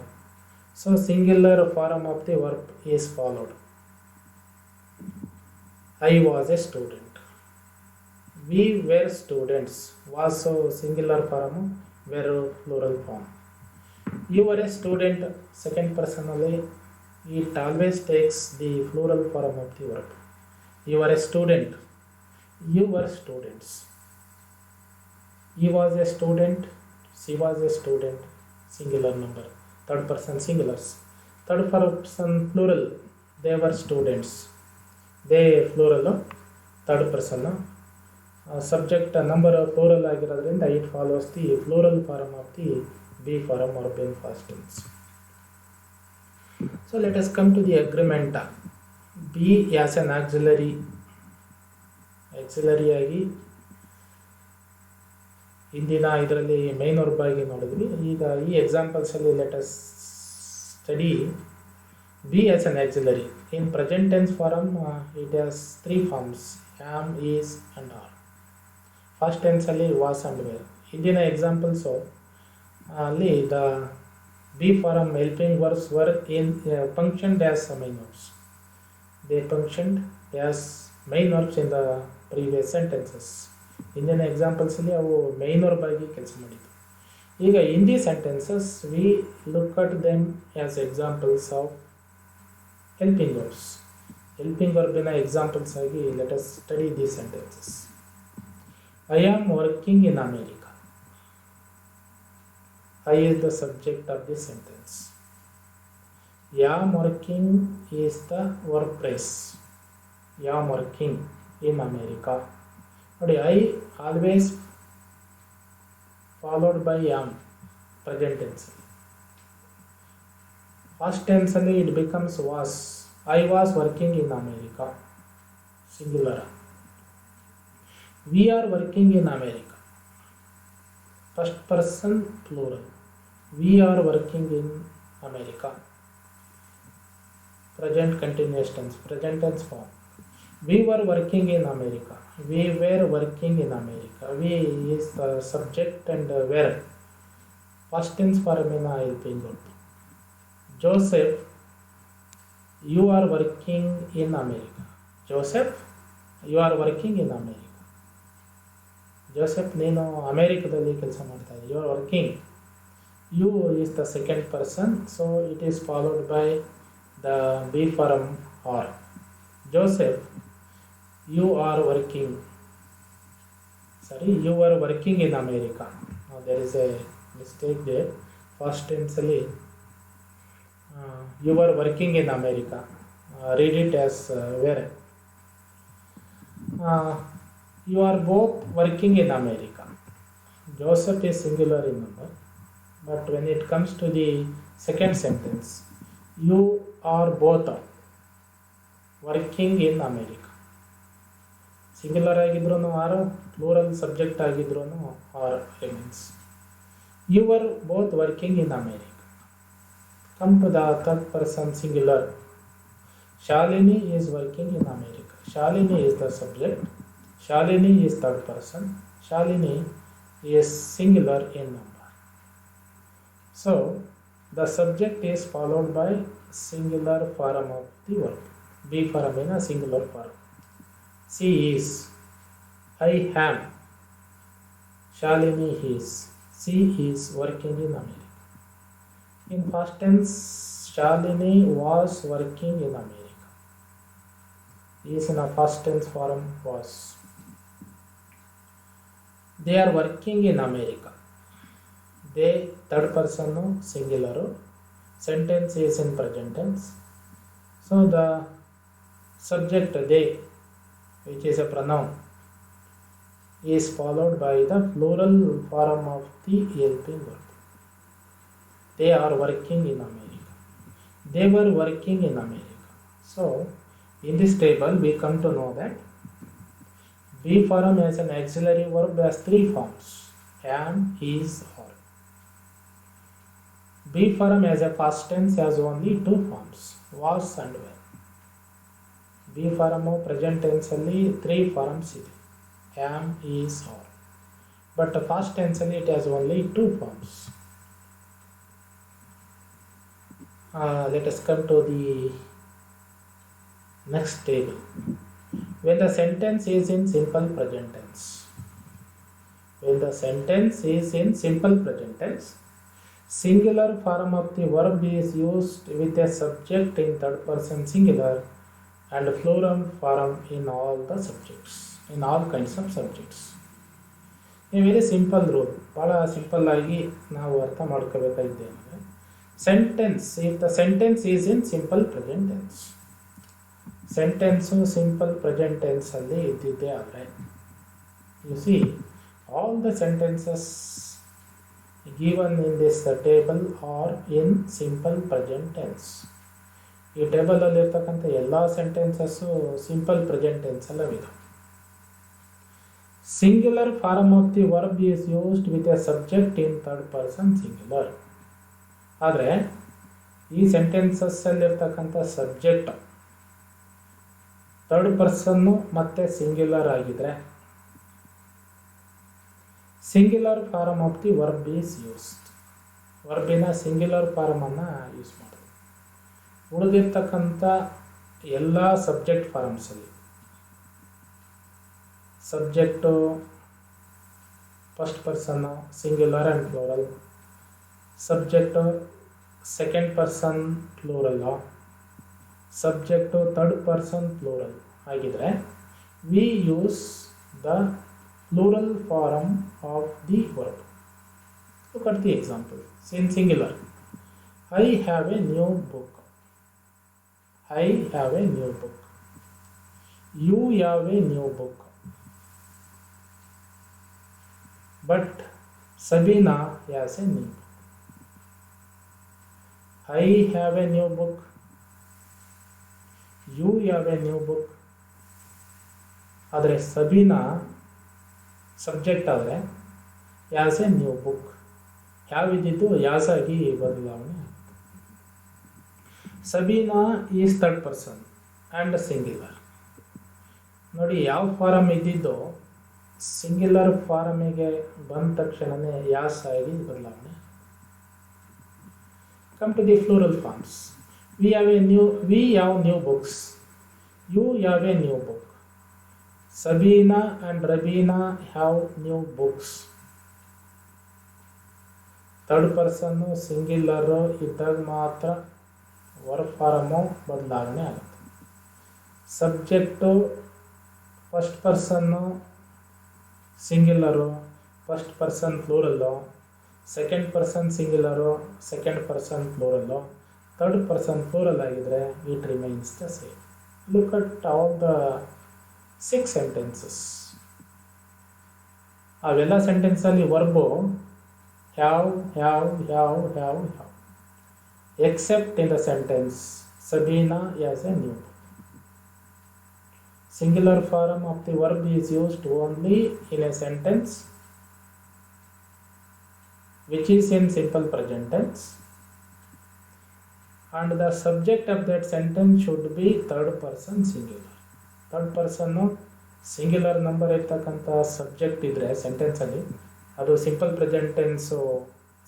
so singular form of the verb is followed. I was a student. We were students. Was so singular form, were plural form. You were a student, second person only. It always takes the plural form of the verb. You were a student. You were students. He was a student, She was a student, singular number. Third person singulars. Third person plural. They were students. They plural. Third person. Subject number plural ಆಗಿರೋದ್ರಿಂದ it follows the plural form of the be form or been past tense. So let us come to the agreement. Be as an auxiliary ಆಗಿ ಇಂದಿನ ಇದರಲ್ಲಿ main verb ಆಗಿ ನೋಡಿದ್ವಿ. ಈಗ ಈ ಎಕ್ಸಾಂಪಲ್ಸಲ್ಲಿ let us study be as an auxiliary. In present tense form it has 3 forms: am, is and are. Past ಟೆನ್ಸಲ್ಲಿ was and were. ಇಂದಿನ ಎಕ್ಸಾಂಪಲ್ಸು ಅಲ್ಲಿ the be form helping verbs were in functioned as main verbs. They functioned as main verbs in the previous sentences. ಇಂದಿನ ಎಕ್ಸಾಂಪಲ್ಸಲ್ಲಿ ಅವು main verb ಆಗಿ ಕೆಲಸ ಮಾಡಿದ್ದು. ಈಗ in the sentences we look at them as examples of helping verbs. Helping ವರ್ಬಿನ examples ಆಗಿ let us study the sentences. I am working in America. I is the subject of this sentence. Am working is the verb phrase. Am working in America. ನೋಡಿ, I always followed by am present tense. Past ಟೆನ್ಸಲ್ಲಿ it becomes was. I was working in America, singular. We are working in America, first person plural. We are working in America, present continuous tense, present tense form. We were working in America. We were working in America. We is the subject and were past tense form in helping verb. Joseph, you are working in America. Joseph, you are working in America. Joseph, ನೀನು ಅಮೇರಿಕಾದಲ್ಲಿ ಕೆಲಸ ಮಾಡ್ತಾ ಇದ್ದೀಯ. You are working. You is the second person, so it is followed by the be form or. Joseph, you are working. You were working in America. Now there is a mistake there. First tense ಅಲ್ಲಿ you were working in America. Read it as were. You are both working in America. Joseph is singular in number, but when it comes to the second sentence, you are both working in America. Singular ಆಗಿದ್ರೂ are, plural subject ಆಗಿದ್ರೂ are remains. You are both working in America. Come to the third person singular. Shalini is working in America. Shalini is the subject. Shalini is third person. Shalini is singular in number. So the subject is followed by singular form of the verb. Be form in a singular form. She is. I am. Shalini is. She is working in America. In past tense, Shalini was working in America. Is in a past tense form was. They are working in America. They, third person, singular. Sentence is in present tense. So the subject they, which is a pronoun, is followed by the plural form of the helping verb. They are working in America. They were working in America. So in this table we come to know that be form as an auxiliary verb has 3 forms: am, is, or. Be form as a past tense has only 2 forms: was and were. Be form present tense ಅಲ್ಲಿ 3 forms ಇದೆ: am, is, or. But past tense ಅಲ್ಲಿ it has only 2 forms. Let us come to the next table. When the sentence is in simple present tense. When the sentence is in simple present tense, singular form of the verb is used with a subject in third person singular and plural form in all the subjects, in all kinds of subjects. A very simple rule, ಭಾಳ ಸಿಂಪಲ್ಲಾಗಿ ನಾವು ಅರ್ಥ ಮಾಡ್ಕೋಬೇಕಾಗಿದೆ ಅಂದರೆ sentence, if the sentence is in simple present tense, sentence simple present ಟೆನ್ಸಲ್ಲಿ ಇದ್ದಿದ್ದೇ ಆದರೆ you see all the sentences given in this table are in simple present tense. ಈ ಟೇಬಲಲ್ಲಿ ಇರ್ತಕ್ಕಂಥ ಎಲ್ಲ ಸೆಂಟೆನ್ಸಸ್ಸು ಸಿಂಪಲ್ ಪ್ರೆಸೆಂಟ್ ಟೆನ್ಸಲ್ಲವಿದೆ. Singular form of the verb is used with a subject in third person singular. ಆದರೆ ಈ ಸೆಂಟೆನ್ಸಸ್ಸಲ್ಲಿರ್ತಕ್ಕಂಥ subject third person ಮತ್ತು singular ಆಗಿದ್ರೆ singular form of the verb is used. ವರ್ಬಿನ ಸಿಂಗ್ಯುಲರ್ ಫಾರ್ಮನ್ನು ಯೂಸ್ ಮಾಡೋದು. ಉಳಿದಿರ್ತಕ್ಕಂಥ ಎಲ್ಲ ಸಬ್ಜೆಕ್ಟ್ ಫಾರ್ಮ್ಸಲ್ಲಿ subject first person singular and plural, subject second person plural, subject third person plural ಆಗಿದ್ರೆ we use the plural form of the verb. Look at the example. In singular, I have a new book. I have a new book. You have a new book. But Sabina has a new book. I have a new book. You have a new book. ಆದರೆ Sabina subject ಆದರೆ has a new book, have ಇದ್ದಿದ್ದು has ಆಗಿ ಬದಲಾವಣೆ ಆಗುತ್ತೆ. Sabina is third person and singular. ನೋಡಿ, ಯಾವ farm ಇದ್ದಿದ್ದು singular ಫಾರಮಿಗೆ ಬಂದ ತಕ್ಷಣವೇ ಯಾಸ್ ಆಗಿ ಬದಲಾವಣೆ. Come to the plural forms. We have new books. You have a new book. Sabina and Rabina have new books. Third person singular ಇದ್ದಾಗ ಮಾತ್ರ verb form ಬದಲಾವಣೆ ಆಗುತ್ತೆ. Subject first person singular, first person plural, second person singular, second person plural, third person plural ಆಗಿದ್ರೆ it remains the same. Look at all the 6 sentences. ಅವೆಲ್ಲ ಸೆಂಟೆನ್ಸಲ್ಲಿ verb have except in the sentence Sabina as a new book. Singular form of the verb is used only in a sentence which is in simple present tense, and the subject of that sentence should be third person singular. Third person singular number ಇರ್ತಕ್ಕಂಥ subject ಇದ್ದರೆ ಸೆಂಟೆನ್ಸಲ್ಲಿ ಅದು simple present tense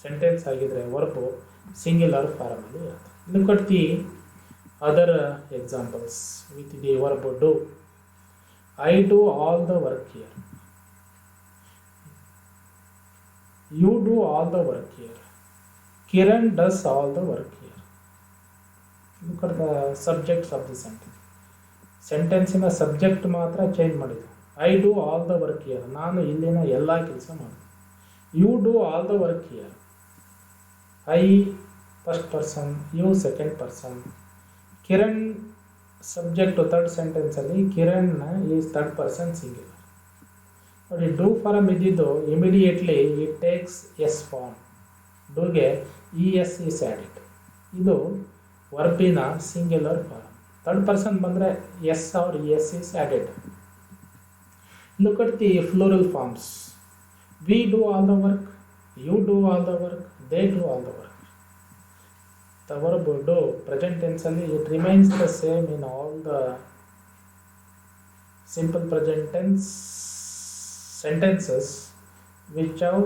sentence ಆಗಿದ್ದರೆ verb singular ಫಾರ್ಮಲ್ಲಿ ಇರುತ್ತೆ. Look at the other examples with the verb do. I do all the work here. You do all the work here. Kiran does all the work here. Look at the subjects of the sentence. ಸೆಂಟೆನ್ಸಿನ subject ಮಾತ್ರ change ಮಾಡಿದ್ದು. I do all the work here, ನಾನು ಇಲ್ಲಿನ ಎಲ್ಲ ಕೆಲಸ ಮಾಡಿದೆ. You do all the work here. I first person, you second person. Kiran subject third ಸೆಂಟೆನ್ಸಲ್ಲಿ Kiran is third person singular. ನೋಡಿ, ಡೂ ಫಾರಮ್ ಇದ್ದಿದ್ದು immediately it takes s form. ಡೂಗೆ e s is added. ಇದು ವರ್ಬಿನ ಸಿಂಗ್ಯುಲರ್ ಫಾರ್ಮ್. ಥರ್ಡ್ ಪರ್ಸನ್ ಬಂದರೆ s or s is added. Look at the plural forms. We do all the work, you do all the work, they do all the work. The verb do present ಟೆನ್ಸಲ್ಲಿ it remains the same in all the simple present tense sentences which have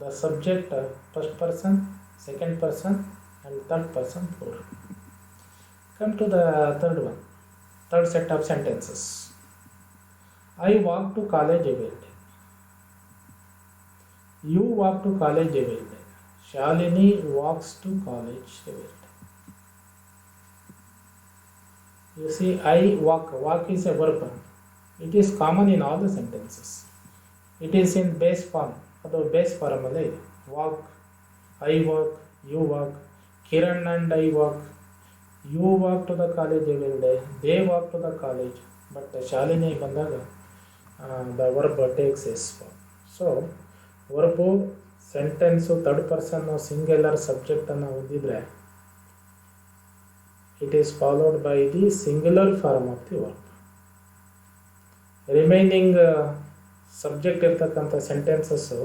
the subject first person, second person and third person plural. Come to the third one, third set of sentences. I walk to college every day. You walk to college every day. Shalini walks to college every day. You see, I walk. Walk is a verb. It is common in all the sentences. It is in base form, ಅದು base ಫಾರ್ಮಲ್ಲೇ ಇದೆ. Walk, I walk, you walk, Kiran and I walk, you walk to the college ಹೇಳಿದೆ, they walk to the college. But Shalini ಬಂದಾಗ the verb takes s form. So verb sentence third person singular ಸಬ್ಜೆಕ್ಟನ್ನು ಹೊಂದಿದರೆ it is followed by the singular form of the verb. Remaining subject ಇರ್ತಕ್ಕಂಥ sentences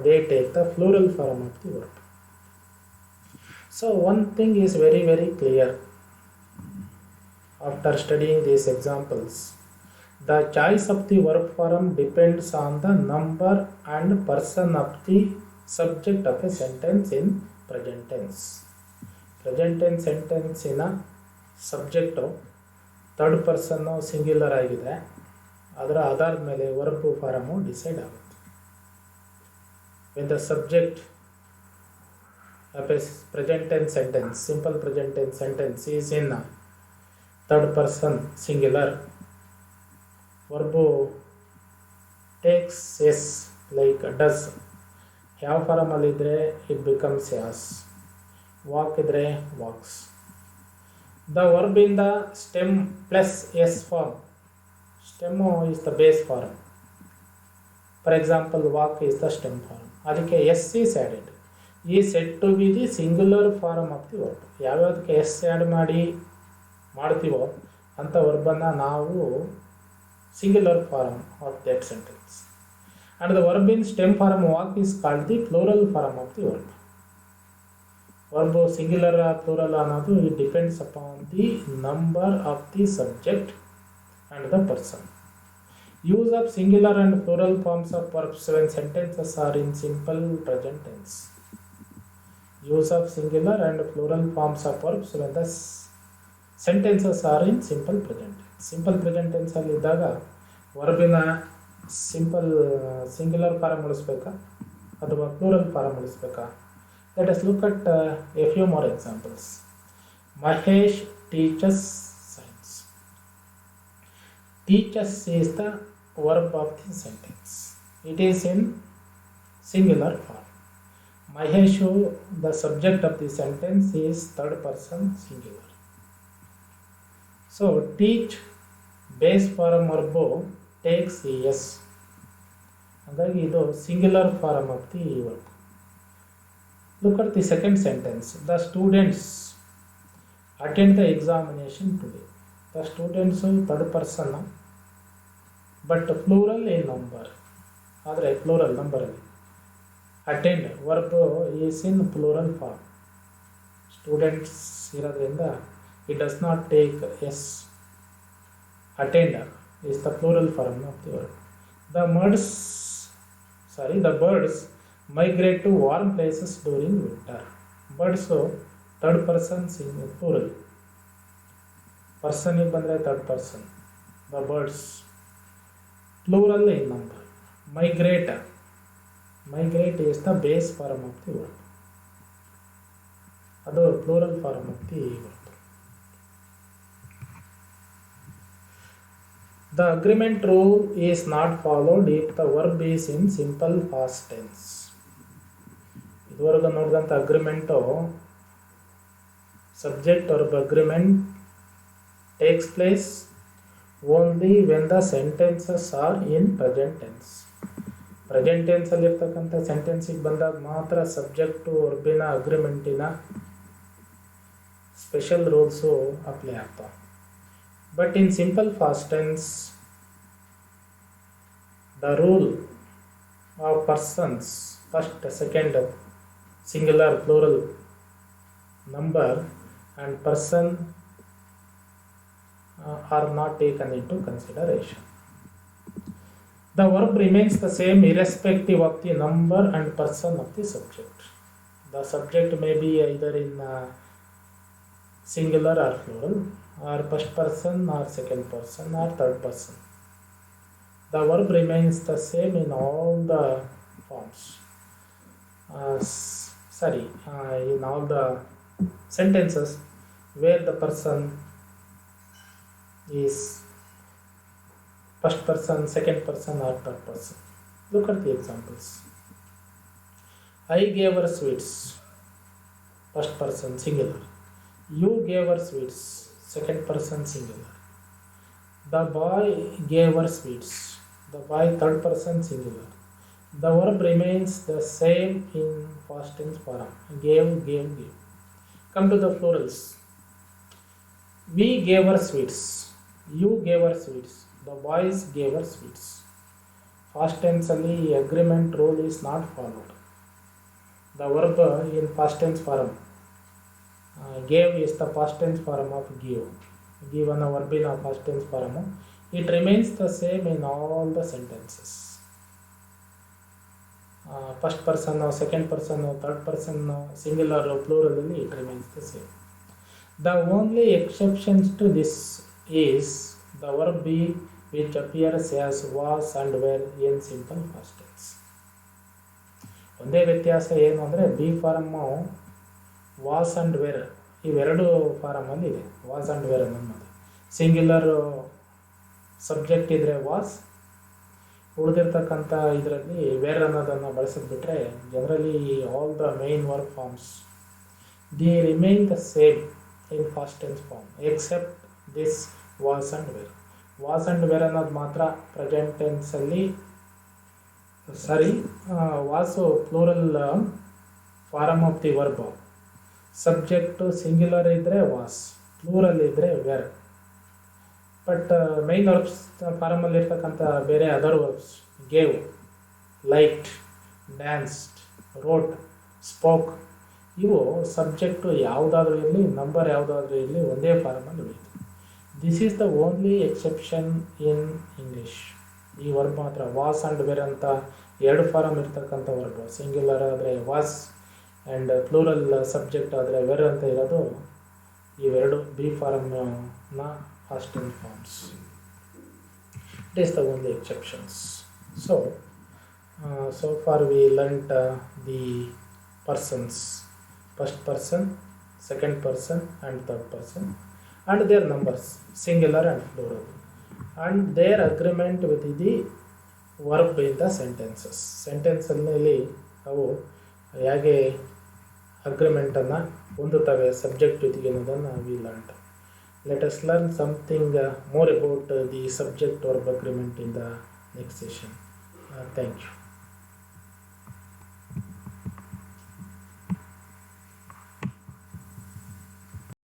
they take the plural form of the verb. So one thing is very very clear after studying these examples. The choice of the verb form depends on the number and person of the subject of a sentence in present tense. Present tense sentence in a subject third person singular ಆಗಿದೆ, ಅದರ ಆಧಾರದ ಮೇಲೆ verb form decide ಆಗುತ್ತೆ. With the subject of a present tense sentence, simple present tense sentence is in third person singular, verb takes s like does. ಯಾವ ಫಾರಮಲ್ಲಿ ಇದ್ದರೆ it becomes as. walk ಇದ್ದರೆ walks. The verb in the stem plus s form, stem is the base form. For example, walk is the stem form, ಅದಕ್ಕೆ s is added. ಈ said to be the singular form of the verb. ಯಾವ್ಯಾವುದಕ್ಕೆ s add ಮಾಡ್ತೀವೋ ಅಂಥ ವರ್ಬನ್ನು ನಾವು singular form of that sentence. And the verb in stem form walk is called the plural form of the verb. Verb singular plural ಅನ್ನೋದು it depends upon the number of the subject and the person. Use of singular and plural forms of verbs when sentences are in simple present tense. Use of singular and plural forms of verbs when the sentences are in simple present tense. Simple present tense ಅಲ್ಲಿ ಇದ್ದಾಗ ವರ್ಬಿನ simple singular form ಉಳಿಸ್ಬೇಕಾ ಅಥವಾ plural form ಉಳಿಸ್ಬೇಕಾ? Let us look at a few more examples. Mahesh teaches science. Teaches is the verb of the sentence. It is in singular form. Maheshu, the subject of the sentence, is third person singular. So teach base form verb takes es. ಹಾಗಾಗಿ ಇದು singular form of the verb. Look at the second sentence. The students attend the examination today. The students third person but plural in number, ಆದರೆ plural ನಂಬರಲ್ಲಿ. Attend verb is in plural form. Students ಇರೋದ್ರಿಂದ it does not take s. Attend is the plural form of the verb. The birds migrate to warm places during winter. Birds third person plural. Person ಬಂದರೆ third person. The birds plural in number. Migrate is the base form of the verb. ಅದು plural form of the verb. The agreement rule is not followed if the verb is in simple past tense. ಇದುವರೆಗೂ ನೋಡಿದಂಥ agreement subject verb agreement takes place only when the sentences are in present tense. Present ಟೆನ್ಸಲ್ಲಿರ್ತಕ್ಕಂಥ ಸೆಂಟೆನ್ಸಿಗೆ ಬಂದಾಗ ಮಾತ್ರ subject ವರ್ಬಿನ ಅಗ್ರಿಮೆಂಟಿನ special rules apply ಆಗ್ತಾವೆ. But in simple past tense, the rule of persons, first, second, singular, plural, number and person are not taken into consideration. The verb remains the same irrespective of the number and person of the subject. The subject may be either in singular or plural, or first person or second person or third person. The verb remains the same in all the forms. In all the sentences where the person is first person, second person, or third person. Look at the examples. I gave her sweets, first person singular. You gave her sweets, second person singular. The boy gave her sweets, the boy third person singular. The verb remains the same in past tense form. Gave, gave. Come to the plurals. We gave her sweets. You gave her sweets. The boys gave her sweets. Past tense ಅಲ್ಲಿ agreement rule is not followed. The verb in past tense form. Gave is the past tense form of give. Give ಅನ್ನೋ verb in past tense form. It remains the same in all the sentences. First person, second person, third person, singular, plural ಅಲ್ಲಿ it remains the same. The only exceptions to this is the verb be which appears as was and were in simple past tense. ಒಂದೇ ವ್ಯತ್ಯಾಸ ಏನು ಅಂದರೆ be form was and were ಇವೆರಡು ಫಾರಮಲ್ಲಿ ಇದೆ. Was and were ಅನ್ನೋದು singular subject ಇದ್ದರೆ was, ಉಳಿದಿರ್ತಕ್ಕಂಥ ಇದರಲ್ಲಿ ವೇರ್ ಅನ್ನೋದನ್ನು ಬಳಸಿದ್ಬಿಟ್ರೆ generally all the main verb forms the remain the same in past tense form except this was and were. Was and were ಅನ್ನೋದು ಮಾತ್ರ ಪ್ರೆಸೆಂಟ್ ಟೆನ್ಸಲ್ಲಿ was plural form of the verb. Subject singular ಇದ್ದರೆ was, plural ಇದ್ದರೆ were. But main verbs ಫಾರಮಲ್ಲಿ ಇರ್ತಕ್ಕಂಥ ಬೇರೆ other verbs gave, liked, danced, wrote, spoke ಇವು subject ಯಾವುದಾದ್ರೂ ಇರಲಿ, ನಂಬರ್ ಯಾವುದಾದ್ರೂ ಇರಲಿ ಒಂದೇ ಫಾರಮಲ್ಲಿ ಉಳಿಯುತ್ತೆ. This is the only exception in English. ಈ ವರ್ಬ್ ಮಾತ್ರ ವಾಸ್ ಆ್ಯಂಡ್ ವೇರ್ ಅಂತ ಎರಡು ಫಾರಮ್ ಇರ್ತಕ್ಕಂಥ ವರ್ಬ್. ಸಿಂಗ್ಯುಲರ್ ಆದರೆ ವಾಸ್ ಆ್ಯಂಡ್ ಪ್ಲೂರಲ್ ಸಬ್ಜೆಕ್ಟ್ ಆದರೆ ವೆರ್ ಅಂತ ಇರೋದು ಇವೆರಡು ಬಿ ಫಾರಮ್ನ past tense forms. It is the only exceptions. So far we learnt the persons, first person, second person and third person, and their numbers, singular and plural, and their agreement with the verb in the sentences. Sentence ಅಲ್ಲಿ ಅವು ಹೇಗೆ ಅಗ್ರಿಮೆಂಟನ್ನು ಹೊಂದುತ್ತವೆ subject ಜೊತೆಗೆ ಅನ್ನೋದನ್ನು we learned. Let us learn something more about the subject verb agreement in the next session. Thank you.